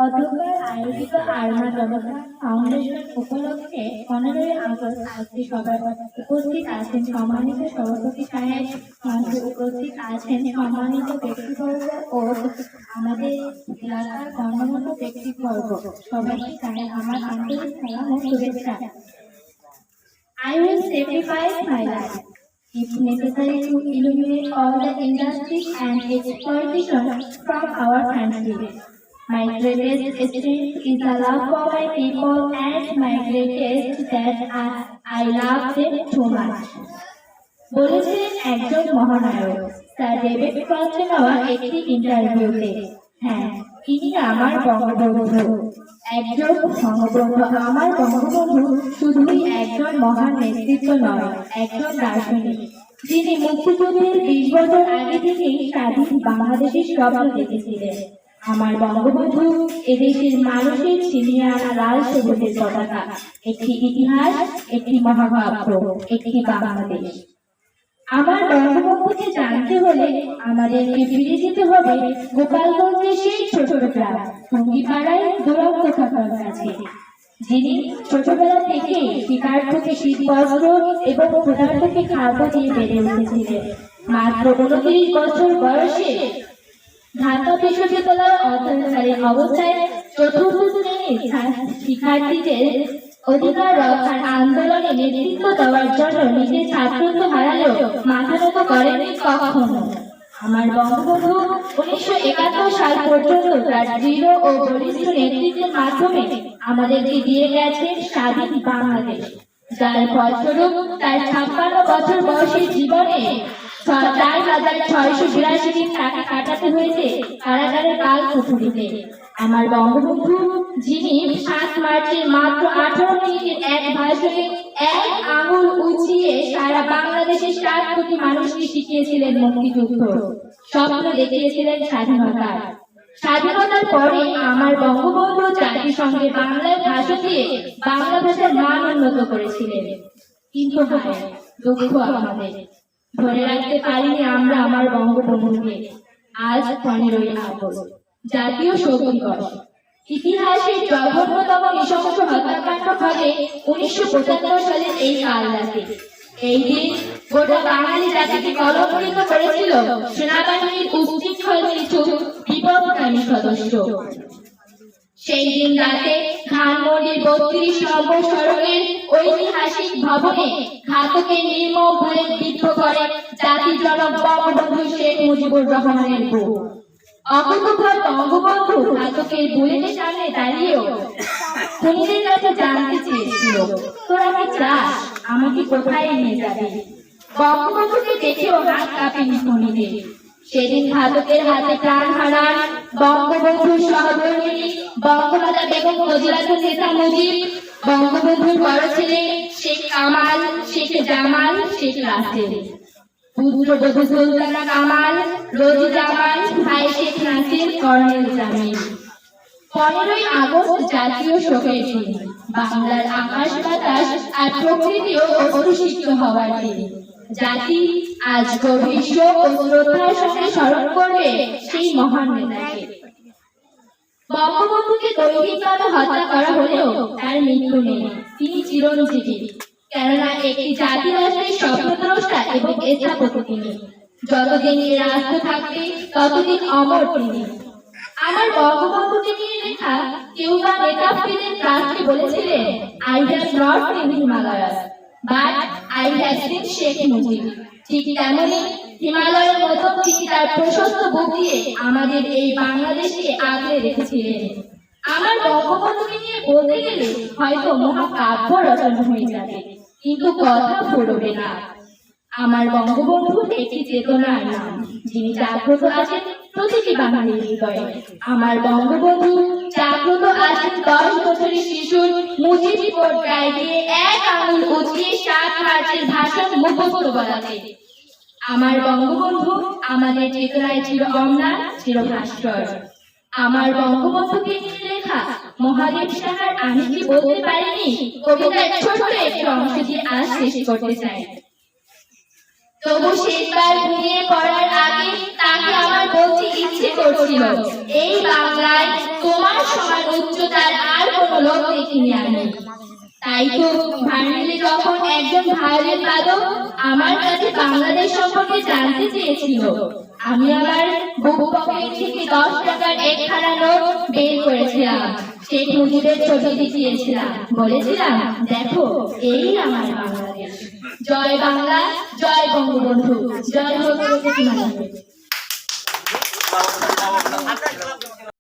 অধ্যক্ষের আয়োজিত আরমা জগন্নাথ ফাউন্ডেশন উপলক্ষে 15ই আগস্ট আজকে সভায় উপস্থিত আছেন সম্মানিত সভাপতি সাহেব, মঞ্চে উপস্থিত আছেন সম্মানিত ব্যক্তিবর্গ ও আমাদের এলাকার গণ্যমান্য ব্যক্তিবর্গ। সবাইকে জানাই আমার আন্তরিক সালাম ও শুভেচ্ছা। I will sacrifice my life, if necessary, to illuminate all the injustice and exploitation from our country. My greatest strength is the love for my people, and my greatest that I love them too much. বলেছিলেন একজন মহানায়ক sir David ফ্রস্টে নেওয়া একটি ইন্টারভিউতে। হ্যাঁ, তিনি আমার বঙ্গবন্ধু, একজন বঙ্গবন্ধু। আমার বঙ্গবন্ধু শুধুই একজন মহান নেতৃত্ব নয়, একজন দার্শনিক, যিনি মুক্তিযুদ্ধের 20 বছর আগে থেকেই স্বাধীন বাংলাদেশের স্বপ্ন দেখেছিলেন। আমার বঙ্গবন্ধু এদেশের মানুষের ছিনিয়ে আনা লাল সবুজের পতাকা, একটি ইতিহাস, একটি মহাকাব্য, একটি বাংলাদেশ। আমার বঙ্গবন্ধুকে জানতে হলে আমাদেরকে ফিরে যেতে হবে গোপালগঞ্জের সেই ছোট গ্রাম টঙ্গিপাড়ায় দুরন্ত খাতার কাছে, যিনি ছোটবেলা থেকে শিকার থেকে শীতবস্ত্র এবং ক্ষুধার্তকে খাদ্য দিয়ে বেড়ে উঠেছিলেন। মাত্র 29 বছর বয়সে ঢাকা বিশ্ববিদ্যালয়ের অধ্যয়নকালীন অবস্থায় চতুর্থ শ্রেণীর শিক্ষার্থীদের অধিকার রক্ষার আন্দোলনে নেতৃত্ব দেওয়ার জন্য নিজের ছাত্রত্ব হারালেও মাথা নত করেনি কখনো। আমার বঙ্গবন্ধু 1971 সাল পর্যন্ত তার দৃঢ় ও বলিষ্ঠ নেতৃত্বের মাধ্যমে আমাদেরকে দিয়ে গেছেন স্বাধীন বাংলাদেশ, যার ফলস্বরূপ তার 56 বছর বয়সী জীবনে 4,682 দিন কাটাতে হয়েছে কারাগারের কাল কুঠুরিতে। আমার বঙ্গবন্ধু, যিনি 7 মার্চের মাত্র 18 মিনিটের এক ভাষণে এক আঙুল উঁচিয়ে সারা বাংলাদেশের 7 কোটি মানুষকে শিখিয়েছিলেন মুক্তিযুদ্ধ, স্বপ্ন দেখিয়েছিলেন স্বাধীনতার। স্বাধীনতার পরে আমার বঙ্গবন্ধু জাতিসংঘে বাংলায় ভাষণ দিয়ে বাংলা ভাষার মান উন্নত করেছিলেন। কিন্তু হায় দুঃখ, আমাদের ধরে রাখতে পারিনি আমরা আমার বঙ্গবন্ধুকে। আজ 15ই আগস্ট জাতীয় শোক দিবস। ইতিহাসের জঘন্যতম নৃশংস হত্যাকাণ্ড ঘটে 1975 সালের এই কাল রাতে। এই দিন গোটা বাঙালি জাতিকে কলঙ্কিত করেছিল সেনাবাহিনীর উচ্ছৃঙ্খল কিছু বিপদগামী সদস্য। সেই দিন রাতে ধানমন্ডির 32 নম্বর সড়কের ঐতিহাসিক ভবনে ঘাতকের নির্মম বুলেট বিদ্ধ করে জাতির জনক বঙ্গবন্ধু শেখ মুজিবুর রহমানের বুক। অকুতোভয় বঙ্গবন্ধু ঘাতকের বুলেটের সামনে দাঁড়িয়েও খুনিদের কাছে জানতে চেয়েছিল, তোরা কি চাস, আমাকে কোথায় নিয়ে যাবে? বঙ্গবন্ধুকে দেখেও হাত কাঁপেনি খুনিদের। সেদিন ঘাতকের হাতে প্রাণ হারান বঙ্গবন্ধুর সহধর্মিণী বঙ্গমাতা বেগম মুজিবুন্নেছা মুজিব, বঙ্গবন্ধুর বড় ছেলে শেখ কামাল, শেখ জামাল, শেখ রাসেল, পুত্রবধূ সুলতানা কামাল, রোজি জামাল, ভাই শেখ নাসির, কর্নেল জামিল। 15ই আগস্ট জাতীয় শোকের দিন, বাংলার আকাশ বাতাস আর প্রকৃতিও অস্তিত্ব হওয়ার দিন। জাতি আজ গভীর শোক ও শ্রদ্ধার সঙ্গে স্মরণ করবে সেই মহান নেতাকে। বঙ্গবন্ধুকে দৈহিকভাবে হত্যা করা হলেও তার মৃত্যু নেই, তিনি চিরঞ্জীবী। কেননা একটি জাতি রাষ্ট্রের স্বপ্নদ্রষ্টা এবং স্থপতি তিনি। যতদিন এই রাষ্ট্র থাকবে ততদিন অমর তিনি। আমার বঙ্গবন্ধুকে নিয়ে লেখা কেউ বা নেতা ফিরেন রাষ্ট্রে বলেছিলেন, I have not seen Himalayas, but I have seen Sheikh Mujib. ঠিক তেমনি হিমালয়ের মতো তিনি তার প্রশস্ত বুক দিয়ে আমাদের এই বাংলাদেশকে আগলে রেখেছিলেন। আমার বঙ্গবন্ধুকে নিয়ে বলতে গেলে হয়তো মহাকাব্য রচনা হয়ে যাবে, কিন্তু কথা ফুরবে না। আমার বঙ্গবন্ধু একটি চেতনার নাম, যিনি জাগ্রত আছেন প্রতিটি বাঙালির হৃদয়ে। আমার বঙ্গবন্ধু জাগ্রত আছেন 10 বছরের শিশুর মুজিব কোট গায়ে দিয়ে এক আঙুল উঁচিয়ে 7 মার্চের ভাষণ মুখস্থ বলাতে। আমার বঙ্গবন্ধু আমাদের চেতনায় চির অম্লান, চির ভাস্কর। আমার বঙ্গবন্ধুকে নিয়ে লেখা মহাদেব সাহার আমি কি বলতে পারিনি কবিতার ছোট্ট একটি অংশ দিয়ে আজ শেষ করতে চাই। তবু শেষবার ঘুমিয়ে পড়ার আগে তাকে আমার বলতে ইচ্ছে করছিল, এই বাংলায় তোমার সমান উচ্চতার আর কোনো লোক দেখিনি আমি। তাই তো ভার্নিলে যখন একজন ভায়োলিন বাদক আমার কাছে বাংলাদেশ সম্পর্কে জানতে চেয়েছিল, আমি আমার বুক পকেট থেকে 10 টাকার একখানা নোট বের করেছিলাম, শেখ মুজিবের ছবি দেখিয়েছিলাম, বলেছিলাম, দেখো এই আমার বাংলাদেশ। জয় বাংলা, জয় বঙ্গবন্ধু, জয় হোক প্রগতি।